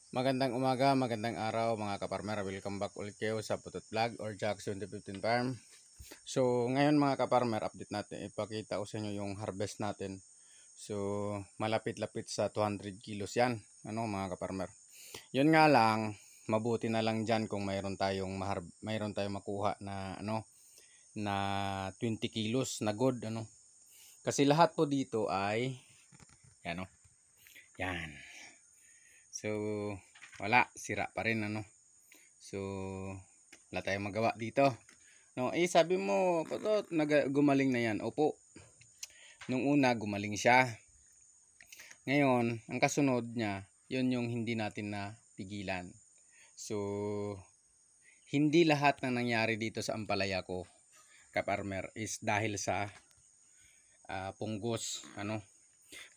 Magandang umaga, magandang araw mga kaparmer. Welcome back ulit kayo sa Putot Vlog or Jackson 2015 Farm. So ngayon mga kaparmer, update natin. Ipakita ko sa inyo yung harvest natin. So malapit-lapit sa 200 kilos yan. Ano mga kaparmer. Yun nga lang, mabuti na lang dyan kung mayroon tayong makuha na na 20 kilos na good. Kasi lahat po dito ay yan. Yan. So wala, sira pa rin So wala tayong magawa dito. Sabi mo, Putot, gumaling na yan. Opo. Nung una gumaling siya. Ngayon, ang kasunod niya, yun yung hindi natin na pigilan. So hindi lahat ng nangyari dito sa ampalaya ko, kaparmer, is dahil sa punggos.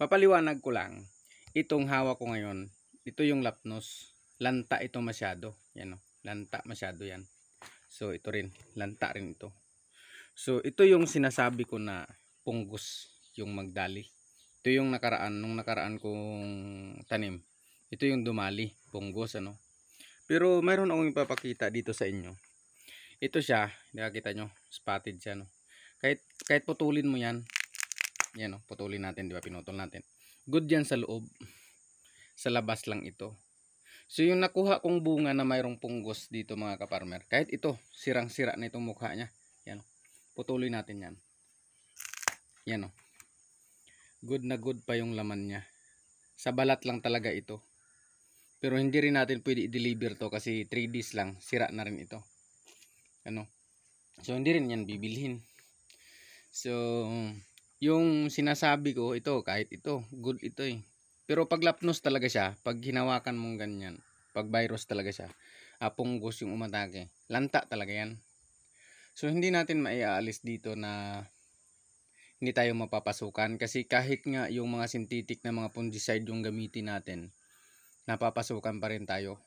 Papaliwanag ko lang. Itong hawak ko ngayon, ito yung lapnos. Lanta ito masyado. Yan lanta masyado yan. So ito rin, lanta rin ito. So ito yung sinasabi ko na punggos yung magdali. Ito yung nung nakaraan kong tanim. Ito yung dumali, punggos Pero mayroon akong ipapakita dito sa inyo. Ito siya, nakikita nyo, spotted siya Kahit putulin mo yan. Yan putulin natin, di ba? Pinutol natin. Good yan sa loob. Sa labas lang ito. So yung nakuha kong bunga na mayroong punggos dito mga kaparmer, kahit ito, sirang-sira na itong mukha niya. Yan putulin natin yan. Yan good na good pa yung laman niya. Sa balat lang talaga ito. Pero hindi rin natin pwede i-deliver to kasi 3 days lang, sira na rin ito. So hindi rin yan bibilhin. So yung sinasabi ko, ito kahit ito, good ito Pero pag lapnos talaga siya, pag hinawakan mong ganyan, pag virus talaga siya, punggos yung umatake, lanta talaga yan. So hindi natin maiaalis dito na hindi tayo mapapasukan kasi kahit nga yung mga synthetic na mga fungicide yung gamitin natin, napapasukan pa rin tayo.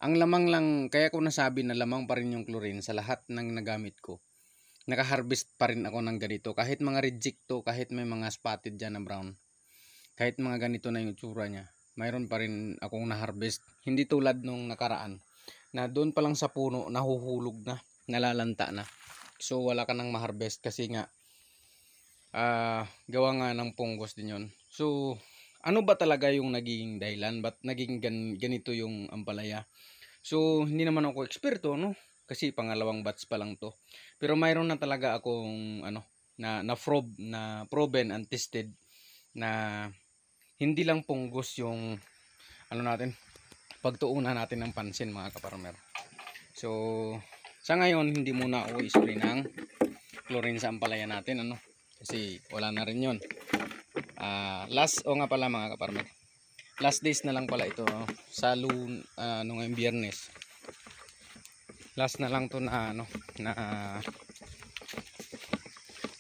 Ang lamang lang, kaya ko nasabi na lamang pa rin yung chlorine sa lahat ng nagamit ko. Nakaharvest pa rin ako ng ganito, kahit mga reject to, kahit may mga spotted dyan na brown. Kahit mga ganito na yung tsura niya, mayroon pa rin akong na-harvest. Hindi tulad nung nakaraan na doon pa lang sa puno nahuhulog na, nalalanta na. So wala ka nang ma-harvest kasi nga gawa nga ng punggos din yun. So ano ba talaga yung naging dahilan? Ba't naging ganito yung ampalaya? So hindi naman ako eksperto kasi pangalawang batch pa lang to. Pero mayroon na talaga akong na proven and tested na hindi lang punggos yung pagtuunan natin ng pansin mga kaparmer. So sa ngayon hindi muna ako i-spray ng chlorine sa ampalaya natin kasi wala na rin yun. Last nga pala mga kaparmer, last days na lang pala ito sa ngayong Biyernes. Last na lang to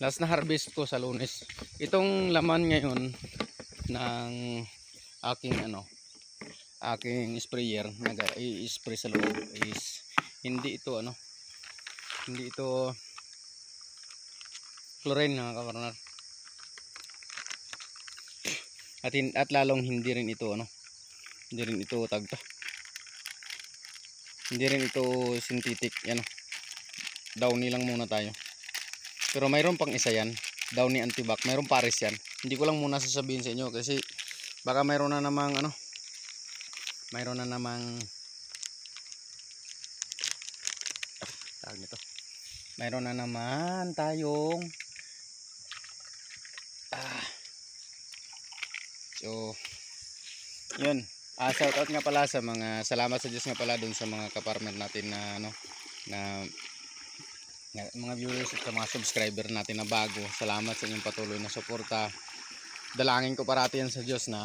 last na harvest ko sa Lunes. Itong laman ngayon ng aking sprayer na i-spray sa loob is hindi ito chlorine mga kapartner. At lalong hindi rin ito hindi rin ito synthetic downy lang muna tayo. Pero mayroon pang isa yan, downy antibac, mayroon pares yan. Hindi ko lang muna sasabihin sa inyo kasi baka mayroon na namang mayroon na naman tayong so yun. Shout out nga pala sa mga, salamat sa Diyos nga pala dun sa mga kaparmer natin na mga viewers at sa mga subscriber natin na bago. Salamat sa inyong patuloy na suporta. Dalangin ko parati yan sa Diyos na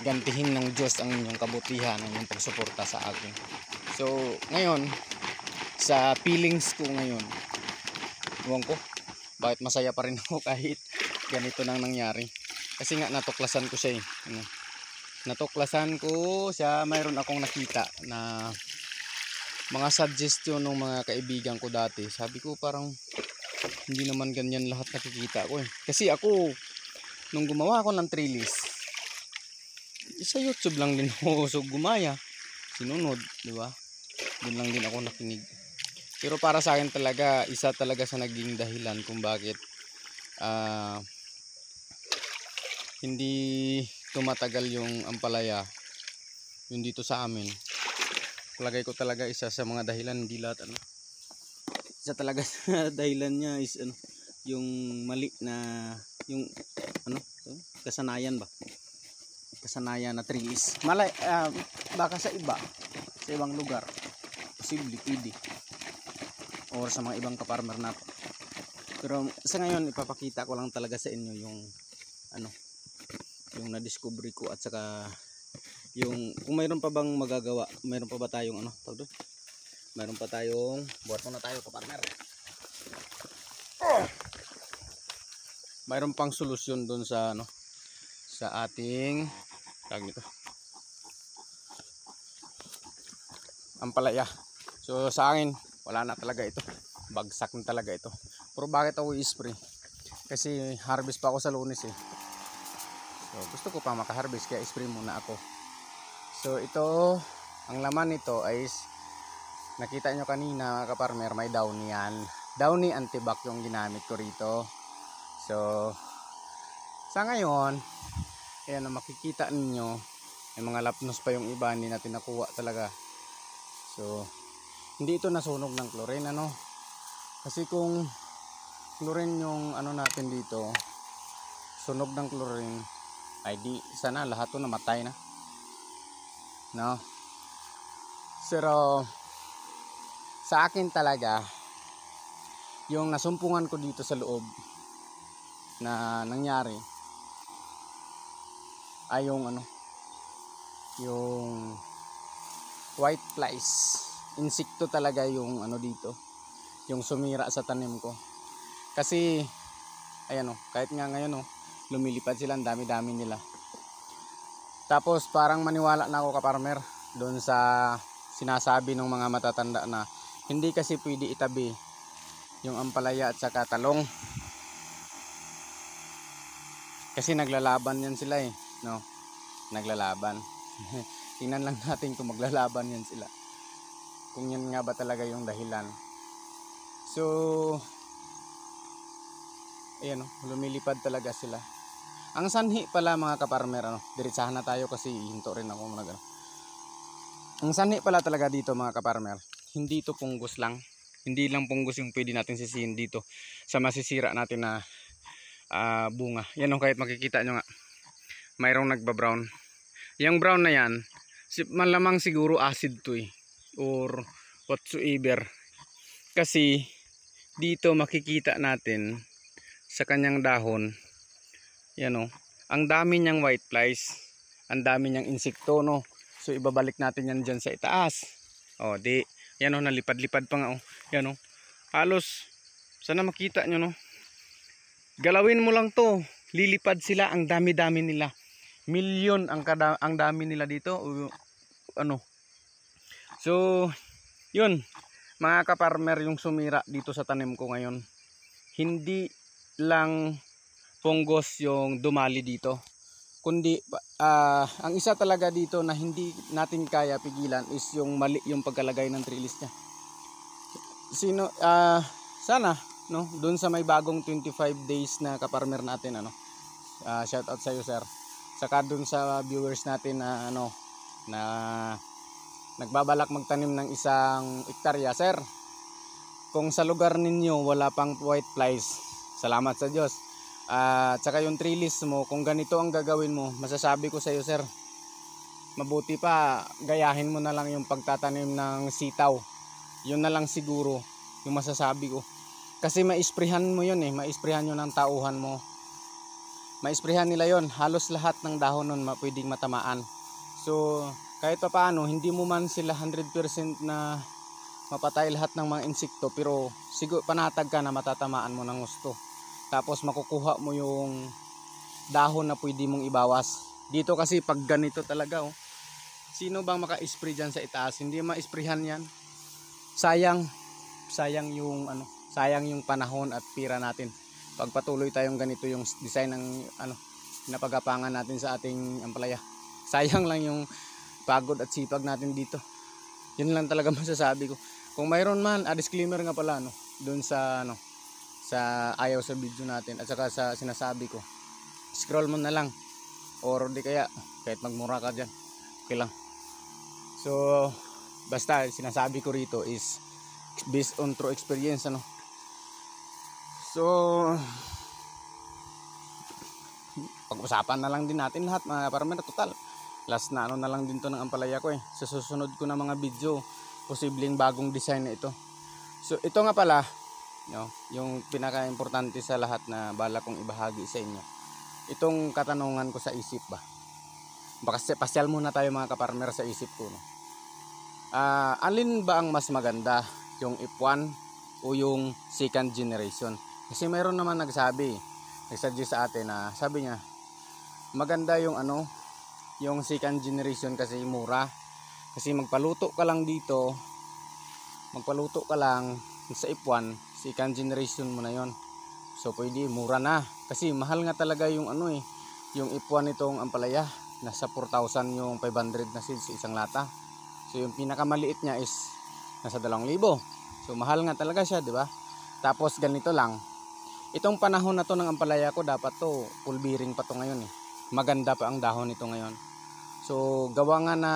gantihin ng Diyos ang inyong kabutihan, ang inyong pagsuporta sa akin. So ngayon, sa feelings ko ngayon, iwan ko bakit masaya pa rin ako kahit ganito nang nangyari. Kasi nga natuklasan ko siya mayroon akong nakita na mga suggestion ng mga kaibigan ko dati. Sabi ko parang hindi naman ganyan lahat nakikita ko Kasi ako nung gumawa ako ng trellis, sa YouTube lang din ako so gumaya. Sinunod, di ba? Doon lang din ako nakinig. Pero para sa akin talaga, isa talaga sa naging dahilan kung bakit hindi tumatagal yung ampalaya yung dito sa amin. Palagay ko talaga isa sa mga dahilan, hindi lahat ano. Isa talaga sa dahilan niya is ano, yung mali na yung ano, kasanayan ba? Kasanayan na trellis. Baka sa iba, sa ibang lugar, posible pwede. Or sa mga ibang kaparmer na. Pero sa ngayon ipapakita ko lang talaga sa inyo yung ano, yung na-discover ko at saka yung kung mayroon pa bang magagawa, mayroon pa ba tayong ano, tawag doon? Mayroon pa tayong buhat muna tayo kaparmer. Mayroon pang solusyon doon sa ano, sa ating tawag nito, ampalaya. So sa akin wala na talaga ito, bagsak na talaga ito. Pero bakit ako i-spray? Kasi harvest pa ako sa Lunes eh. So gusto ko pa makaharvest kaya spray muna ako. So ito, ang laman nito ay nakita nyo kanina kaparmer, may downy yan. Downy antibac yung ginamit ko rito. So sa ngayon, ayan, makikita ninyo may mga lapnos pa yung iba, hindi natin nakuha talaga. So hindi ito nasunog ng chlorine ano. Kasi kung chlorine yung ano natin dito, sunog ng chlorine, ay di sana lahat to namatay na. No? Pero sa akin talaga yung nasumpungan ko dito sa loob na nangyari ay yung ano, yung white flies, insekto talaga yung ano dito, yung sumira sa tanim ko. Kasi ayan o, kahit nga ngayon o, lumilipad sila, ang dami-dami nila. Tapos parang maniwala na ako kaparmer doon sa sinasabi ng mga matatanda na hindi kasi pwede itabi yung ampalaya at saka talong. Kasi naglalaban yan sila eh, no? Naglalaban. Tingnan lang natin kung maglalaban yan sila. Kung yan nga ba talaga yung dahilan. So ayan o, lumilipad talaga sila. Ang sanhi pala mga kaparmer, ano, diretsahan na tayo kasi hinto rin ako muna. Ang sanhi pala talaga dito mga kaparmer, hindi ito punggos lang. Hindi lang punggos yung pwede natin sisihin dito sa masisira natin na bunga. Yan o, kahit makikita nyo nga, mayroong nagba-brown. Yung brown na yan, malamang siguro acid to eh, or whatsoever. Kasi dito makikita natin sa kanyang dahon, yan o, ang dami niyang white flies, ang dami niyang insekto no. So ibabalik natin yan dyan sa itaas. O di, yan o, nalipad-lipad pa nga o. Yan o, halos, sana makita nyo no. Galawin mo lang to, lilipad sila, ang dami-dami nila. Milyon ang dami nila dito o, ano. So yun mga kaparmer, yung sumira dito sa tanim ko ngayon, hindi lang punggos yung dumali dito, kundi ang isa talaga dito na hindi natin kaya pigilan is yung mali yung pagkalagay ng trellis niya. Sana no, doon sa may bagong 25 days na kaparmer natin, ano, shout out sa iyo sir, saka doon sa viewers natin na ano, na nagbabalak magtanim ng 1 hektarya sir, kung sa lugar ninyo wala pang white flies, salamat sa Diyos. Tsaka yung trellis mo, kung ganito ang gagawin mo, masasabi ko sa iyo sir, mabuti pa gayahin mo na lang yung pagtatanim ng sitaw. Yun na lang siguro yung masasabi ko. Kasi maisprehan mo yun eh, maisprehan yun ng tauhan mo. Maisprehan nila yon, halos lahat ng dahon nun pwedeng matamaan. So kahit pa paano, hindi mo man sila 100% na mapatay lahat ng mga insekto, pero siguro panatag ka na matatamaan mo ng gusto. Tapos makukuha mo yung dahon na pwede mong ibawas. Dito kasi pag ganito talaga oh. Sino bang maka-spray dyan sa itaas? Hindi ma-sprayhan yan. Sayang yung ano, sayang yung panahon at pira natin. Pagpatuloy tayong ganito yung design ng ano, napagapangan natin sa ating ampalaya. Sayang lang yung pagod at sipag natin dito. Yun lang talaga masasabi ko. Kung mayroon man, disclaimer nga pala no, doon sa ano, sa ayaw sa video natin at saka sa sinasabi ko. Scroll mo na lang or di kaya kahit magmura ka diyan. Okay lang. So basta sinasabi ko rito is based on true experience ano. So pag-usapan na lang din natin lahat mga kaparmer. Total last na ano na lang din to ng ampalaya ko sa susunod ko na mga video posibleng bagong design na ito. So ito nga pala no, yung pinaka importante sa lahat na bala kong ibahagi sa inyo, itong katanungan ko sa isip ba. Baka pasyal muna tayo mga kaparmer sa isip ko no. Alin ba ang mas maganda, yung F1 o yung second generation? Kasi mayroon naman nagsuggest sa atin na sabi niya maganda yung ano, yung second generation kasi mura. Kasi magpaluto ka lang dito, magpaluto ka lang sa F1, second generation mo na yon. So pwede, mura na. Kasi mahal nga talaga yung ano yung F1 itong ampalaya. Nasa 4,000 yung 500 na seeds sa isang lata. So yung pinakamaliit niya is nasa 2,000. So mahal nga talaga siya, di ba? Tapos ganito lang. Itong panahon na to ng ampalaya ko, dapat to full bearing pa to ngayon Maganda pa ang dahon nito ngayon. So gawa nga na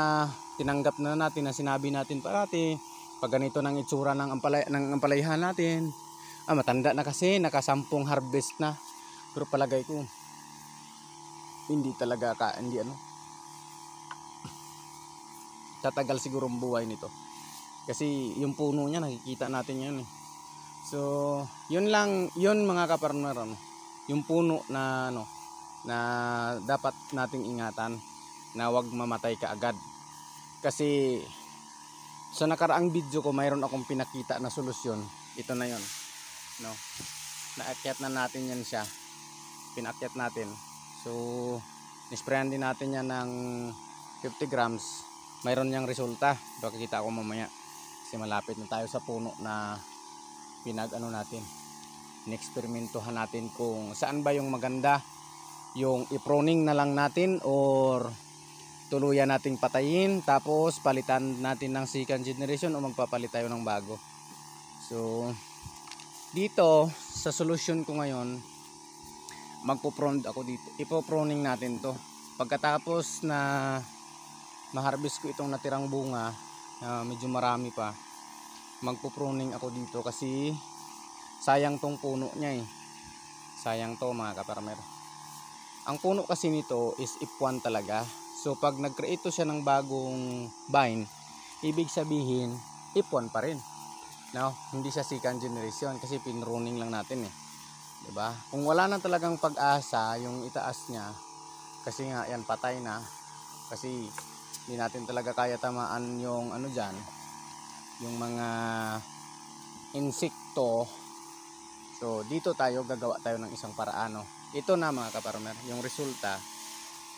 tinanggap na natin na sinabi natin parati pag ganito ng itsura ng ampalayahan natin. Matanda na kasi, nakasampung harvest na. Pero palagay ko hindi talaga tatagal siguro ang buhay nito. Kasi yung puno niya nakikita natin yan So yun lang, yun mga kapartner yung puno na na dapat nating ingatan na wag mamatay kaagad. Kasi sa nakaraang video ko mayroon akong pinakita na solusyon. Ito na yon no. Naakyat na natin yan siya. Pinakyat natin. So nisprayan din natin yan ng 50 grams. Mayroon niyang resulta. Pakikita ko mamaya. Kasi malapit na tayo sa puno na natin. Ineksperimentuhan natin kung saan ba yung maganda. Yung i-pruning na lang natin or tuluyan nating patayin tapos palitan natin ng second generation o magpapalit tayo ng bago. So dito sa solution ko ngayon, magpo-prune ako dito. Ipo-pruning natin to. Pagkatapos na ma-harvest ko itong natirang bunga, medyo marami pa, magpo-pruning ako dito kasi sayang tong puno niya Sayang to mga kaparmer. Ang puno kasi nito is F1 talaga. So pag nag-create siya ng bagong vine, ibig sabihin F1 pa rin. No, hindi siya second generation kasi pinruning lang natin 'Di ba? Kung wala na talagang pag-asa yung itaas niya, kasi nga yan patay na. Kasi hindi natin talaga kaya tamaan yung ano diyan, yung mga insekto. So dito gagawa tayo ng isang paraan Ito na mga kaparmer, yung resulta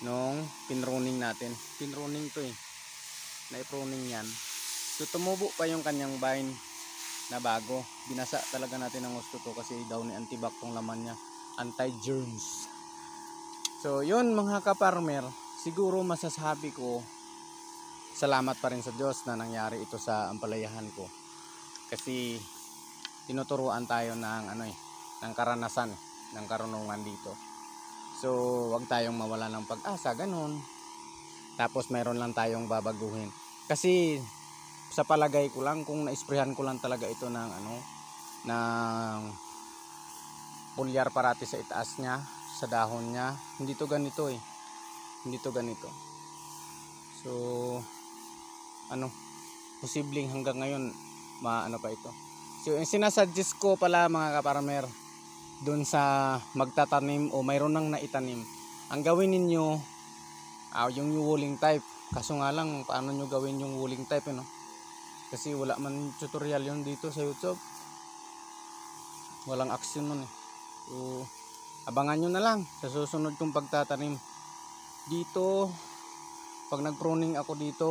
nung pinruning natin. Pinruning to na-pruning yan. So tumubo pa yung kanyang vine na bago. Binasa talaga natin ng gusto to kasi daw ni antibac tong laman niya, anti-germs. So yun mga kaparmer, siguro masasabi ko salamat pa rin sa Diyos na nangyari ito sa ampalayahan ko. Kasi tinuturuan tayo ng ng karanasan, ng karunungan dito. So wag tayong mawala ng pag-asa ganun. Tapos meron lang tayong babaguhin. Kasi sa palagay ko lang, kung na-sprayhan ko lang talaga ito ng ng pulyar parati sa itaas niya, sa dahon niya, hindi to ganito Hindi to ganito. So posibleng hanggang ngayon pa ito. So yung sinasuggest ko pala mga kaparmer, doon sa magtatanim o mayroon nang naitanim, ang gawin ninyo yung new walling type. Kaso nga lang paano nyo gawin yung walling type kasi wala man tutorial yun dito sa YouTube, walang action nun So abangan nyo na lang sa susunod kong pagtatanim dito. Pag nag-pruning ako dito,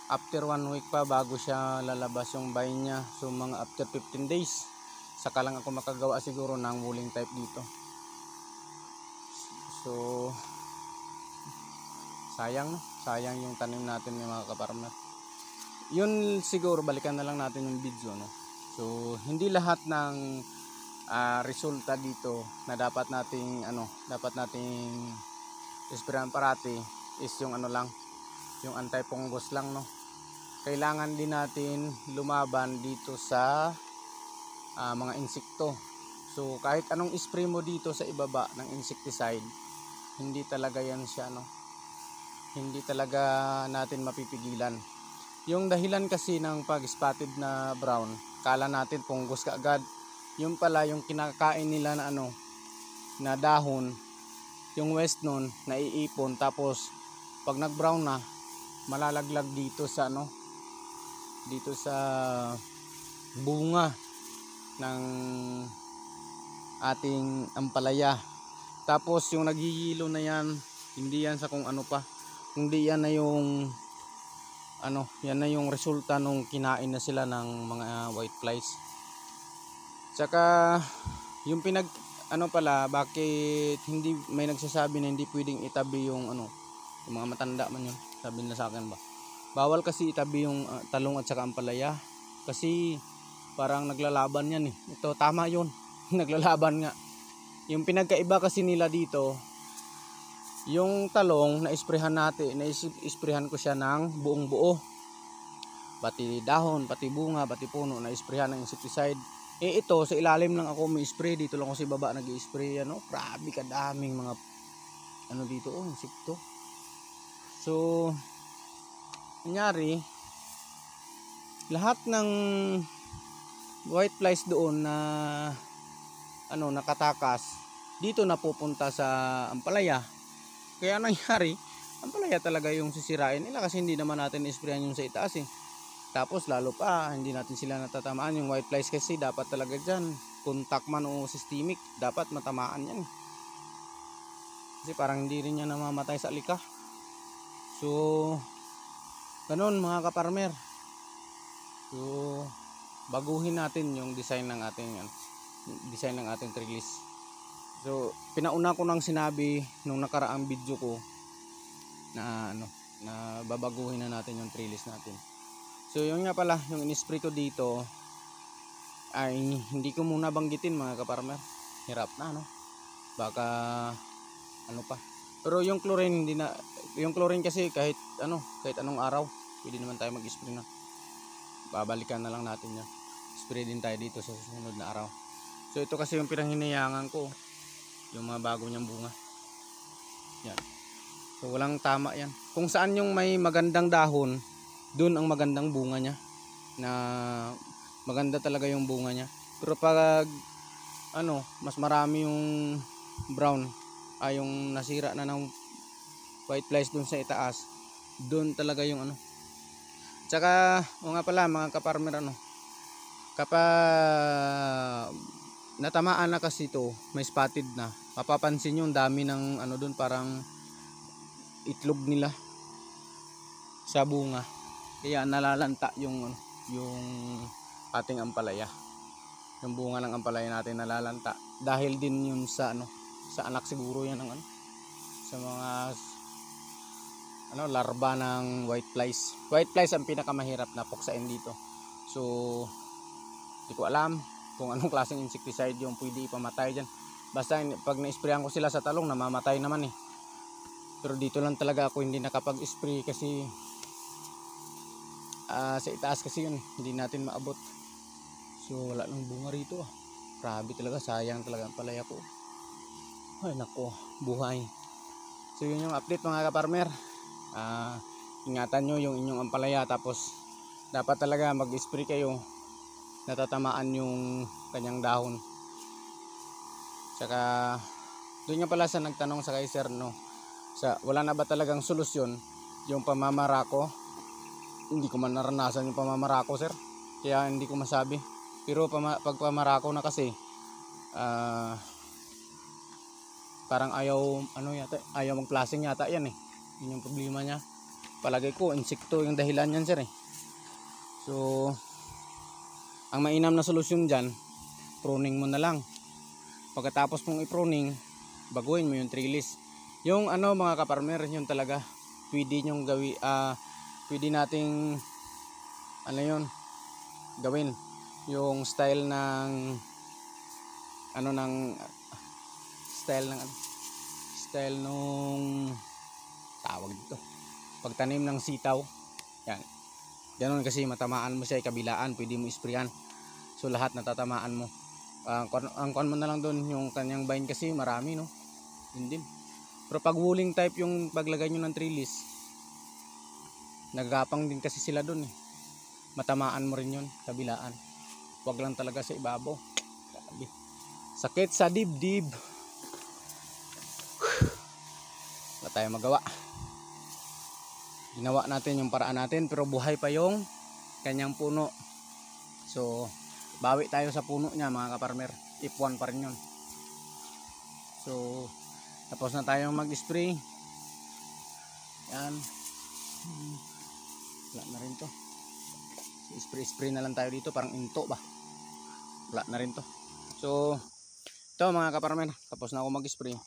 after 1 week pa bago siya lalabas yung vine niya. So mga after 15 days saka lang ako makagawa siguro ng walling type dito. So sayang no, sayang yung tanim natin ng mga kaparmer. Yun siguro balikan na lang natin yung video no. So hindi lahat ng resulta dito na dapat nating isprayan parati is yung ano lang, yung anti-fungus lang no. Kailangan din natin lumaban dito sa mga insekto. So kahit anong spray mo dito sa ibaba ng insecticide, hindi talaga yan siya no. Hindi talaga natin mapipigilan. Yung dahilan kasi ng pag-spotted na brown, kala natin fungus kaagad. Yung pala yung kinakain nila na ano, na dahon, yung waste nun naiipon, tapos pag nag-brown na, malalaglag dito sa ano, dito sa bunga ng ating ampalaya. Tapos yung nagigilo na yan, hindi yan sa kung ano pa, hindi yan na yung ano, yan na yung resulta nung kinain na sila ng mga white flies. Tsaka yung ano pala, bakit hindi may nagsasabi na hindi pwedeng itabi yung ano, yung mga matanda man yun, sabi nila sa akin ba, bawal kasi itabi yung talong at saka ampalaya kasi parang naglalaban yan eh. Ito tama yun. Naglalaban nga. Yung pinagkaiba kasi nila dito, yung talong na isprehan natin, na-isprehan ko siya ng buong buo, pati dahon, pati bunga, pati puno, na isprehan ng insecticide. Eh ito sa ilalim lang ako may spray, dito lang ako sa baba nag-i-spray ano. Grabe kadaming mga ano dito insekto. So nangyari, lahat ng white flies doon na ano nakatakas dito napupunta sa ampalaya. Kaya nangyari, ampalaya talaga yung sisirain nila kasi hindi naman natin isprayan yung sa itaas eh. Tapos lalo pa hindi natin sila natatamaan. Yung white flies kasi dapat talaga dyan, contact man o systemic, dapat matamaan yan kasi parang hindi rin yan namamatay sa alika. So ganun mga kaparmer. So baguhin natin yung design ng ating trellis. So pinauna ko nang sinabi nung nakaraang video ko na ano, na babaguhin na natin yung trellis natin. So yun nga pala, yung in-spray ko dito ay hindi ko muna banggitin mga kaparmer. Hirap na no. Baka ano pa. Pero yung chlorine hindi na, yung chlorine kasi kahit anong araw pwede naman tayo mag-spray na. Babalikan na lang natin yan. Spray din tayo dito sa susunod na araw. So ito kasi yung pinanghinayangan ko, yung mga bago niyang bunga. Yan. So walang tama yan. Kung saan yung may magandang dahon, doon ang magandang bunga niya, na maganda talaga yung bunga niya. Pero pag ano, mas marami yung brown, yung nasira na ng white flies doon sa itaas, doon talaga yung ano. Tsaka o nga pala mga kaparmer, ano, kapag natamaan na kasi ito, may spotted na, mapapansin yung dami ng ano doon, parang itlog nila sa bunga. Kaya nalalanta yung ating ampalaya. Yung bunga ng ampalaya natin nalalanta dahil din yun sa sa anak siguro yan ng sa mga larva ng white flies. White flies ang pinakamahirap na puksain dito. So hindi ko alam kung anong klaseng insecticide yung pwede ipamatay dyan. Basta pag na-sprayan ko sila sa talong, namamatay naman eh. Pero dito lang talaga ako hindi nakapag-spray kasi sa itaas kasi yun, hindi natin maabot. So wala nang bunga rito ah. Grabe talaga, sayang talaga ang palaya ko. Ay nako, buhay. So yun yung update mga kaparmer. Ingatan nyo yung inyong ampalaya, tapos dapat talaga mag-spray kayo, natatamaan yung kanyang dahon. Tsaka doon nga pala sa nagtanong sa kay sir, no, wala na ba talagang solusyon yung pamamarako. Hindi ko man naranasan yung pamamarako sir, kaya hindi ko masabi. Pero pag pamarako na kasi parang ayaw mag-plasing yata yan eh. Yun yung problema niya. Palagay ko insekto yung dahilan yan sir eh. So ang mainam na solusyon dyan, pruning mo na lang. Pagkatapos mong i-pruning, baguhin mo yung trellis. Yung mga kaparmer, yun talaga pwede nyong pwede nating ano yun gawin yung style ng ano ng style nung tawag dito pagtanim ng sitaw. Yan, ganun kasi matamaan mo siya kabilaan, pwede mo isprayan, so lahat natatamaan mo. Ang kon mo na lang doon yung kanyang vine kasi marami, no, yun din. Pero pag wooling type yung paglagay nyo ng trellis, nagagapang din kasi sila doon, matamaan mo rin yun kabilaan, wag lang talaga sa ibabaw. Grabe, sakit sa dibdib. Wala tayong magawa, ginawa natin yung paraan natin, pero buhay pa yung kanyang puno. So bawi tayo sa puno niya mga kaparmer, F1 pa rin yun. So tapos na tayong mag-spray. Yan, wala na rin to, spray na lang tayo dito, parang into ba, wala na rin to. So ito mga kaparmer, tapos na ako mag-spray.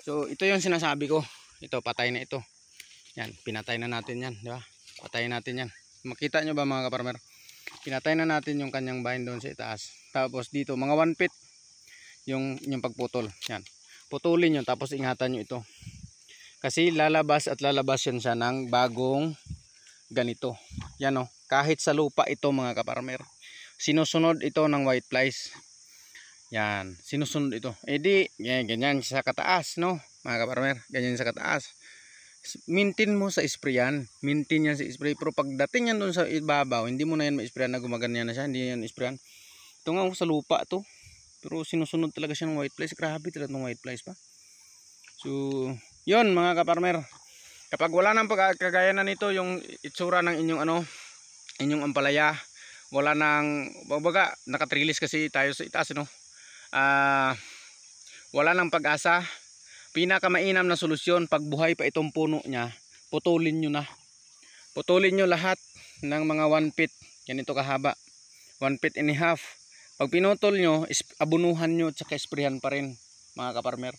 So ito yung sinasabi ko, ito patay na ito. Yan, pinatay na natin yan, di ba? Patayin natin yan. Makita nyo ba mga kaparmer? Pinatay na natin yung kanyang vine doon sa itaas. Tapos dito, mga 1 feet yung pagputol. Yan. Putulin nyo, tapos ingatan nyo ito. Kasi lalabas at lalabas yan siya ng bagong ganito. Yan o, kahit sa lupa ito mga kaparmer. Sinusunod ito ng white flies. Yan, sinusunod ito. Eh di, ganyan sa kataas, no? Mga kaparmer, ganyan sa kataas. Maintain mo sa sprayan, maintain yan sa spray. Pero pagdating yan doon sa ibabaw, hindi mo na yan ma-sprayan na gumaganyan na siya, hindi yan sprayan. Ito nga sa lupa to, pero sinusunod talaga siya ng white flies. Grabe talaga ng white flies pa. So yun mga kaparmer, kapag wala nang pagkagaya na nito yung itsura ng inyong ampalaya, wala nang baga, nakatrilis kasi tayo sa itaas, no? Wala nang pag-asa. Pinakamainam na solusyon, pag buhay pa itong puno niya, putulin nyo na. Putulin nyo lahat ng mga 1 feet. Ganito kahaba. 1 feet and a half. Pag pinutol nyo, abunuhan nyo at saka sprayan pa rin mga kaparmer.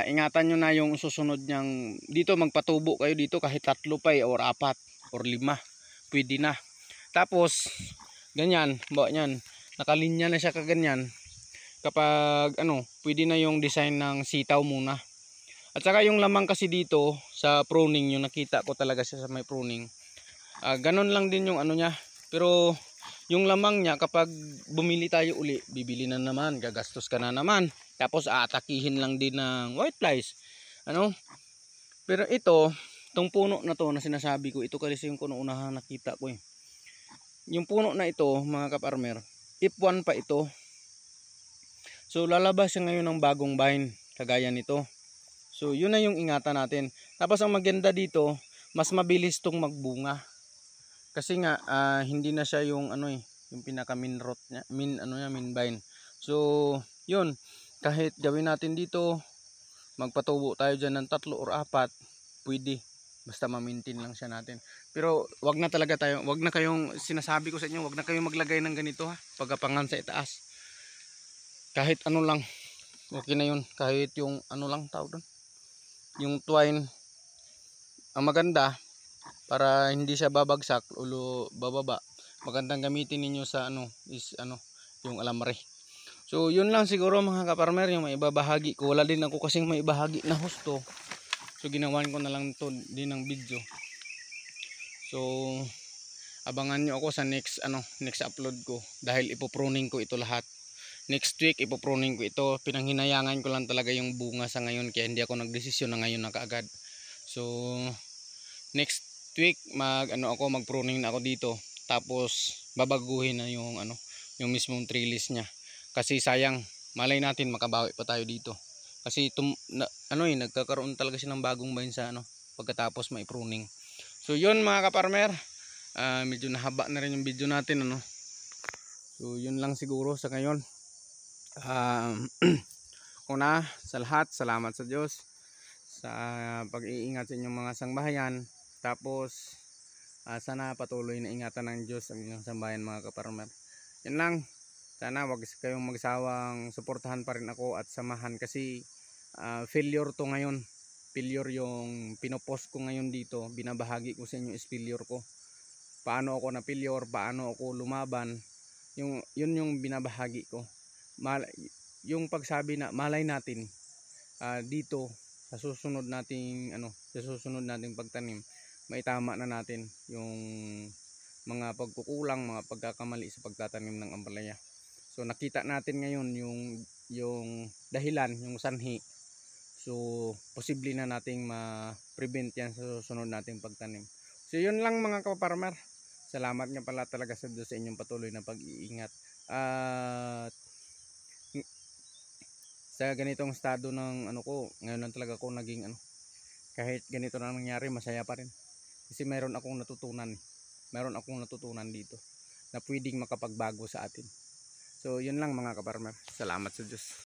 Ingatan nyo na yung susunod nyang, dito magpatubo kayo dito kahit 3 pa or 4 or 5. Pwede na. Tapos, ganyan, nakalinya na siya kaganyan. Kapag pwede na yung design ng sitaw muna. At saka yung lamang kasi dito sa pruning, yung nakita ko talaga siya sa may pruning, ganon lang din yung niya. Pero yung lamang niya, kapag bumili tayo uli, bibili na naman, gagastos ka na naman, tapos aatakihin lang din ng white flies, pero itong puno na to na sinasabi ko, ito kasi yung unang nakita ko yung puno na ito mga kaparmer, F1 pa ito. So lalabas siya ngayon ng bagong vine kagaya nito. So yun na yung ingatan natin. Tapos ang maganda dito, mas mabilis tong magbunga. Kasi nga hindi na siya yung yung pinaka main root niya, main vine. So yun, kahit gawin natin dito, magpatubo tayo diyan ng 3 or 4, pwede. Basta ma-maintain lang siya natin. Pero wag na kayong, sinasabi ko sa inyo, wag na kayong maglagay ng ganito pagkapangan sa itaas. Kahit lang, okay na yun. Kahit yung lang tawag doon, yung twine, ang maganda para hindi siya babagsak ulo bababa, magandang gamitin ninyo sa yung alambre. So yun lang siguro mga kaparmer yung maibabahagi ko. Wala din ako kasing maibahagi na husto, so ginawan ko na lang to din ng video. So abangan nyo ako sa next upload ko, dahil ipopruning ko ito lahat. Next week ipopruning ko ito. Pinanghinayangan ko lang talaga yung bunga sa ngayon, kaya hindi ako nagdesisyon na ngayon na kaagad. So next week magpruning na ako dito. Tapos babaguhin na yung yung mismong trellis niya. Kasi sayang, malay natin makabawi pa tayo dito. Kasi nagkakaroon talaga siya ng bagong vine sa pagkatapos mai-pruning. So yun mga kaparmer, medyo nahaba na rin yung video natin So yun lang siguro sa ngayon. Una sa lahat, salamat sa Diyos sa pag-iingat sa inyong mga sangbahayan. Tapos sana patuloy na ingatan ng Diyos ang inyong sambahayan mga kaparmer. Yan lang, sana wag kayong magsawang suportahan pa rin ako at samahan, kasi failure to ngayon. failure yung pinopost ko ngayon dito, binabahagi ko sa inyo is failure ko. Paano ako na failure, paano ako lumaban, yun yung binabahagi ko. Yung pagsabi na malay natin dito sa susunod nating pagtanim, maitama na natin yung mga pagkukulang, mga pagkakamali sa pagtatanim ng ampalaya. So nakita natin ngayon yung dahilan, yung sanhi. So posible na nating ma-prevent yan sa susunod nating pagtanim. So yun lang mga kaparmer. Salamat nga pala talaga sa inyong patuloy na pag-iingat. At sa ganitong estado ng ko, ngayon lang talaga ako naging kahit ganito na nangyari, masaya pa rin. Kasi mayroon akong natutunan dito na pwedeng makapagbago sa atin. So yun lang mga kaparmer. Salamat sa Diyos.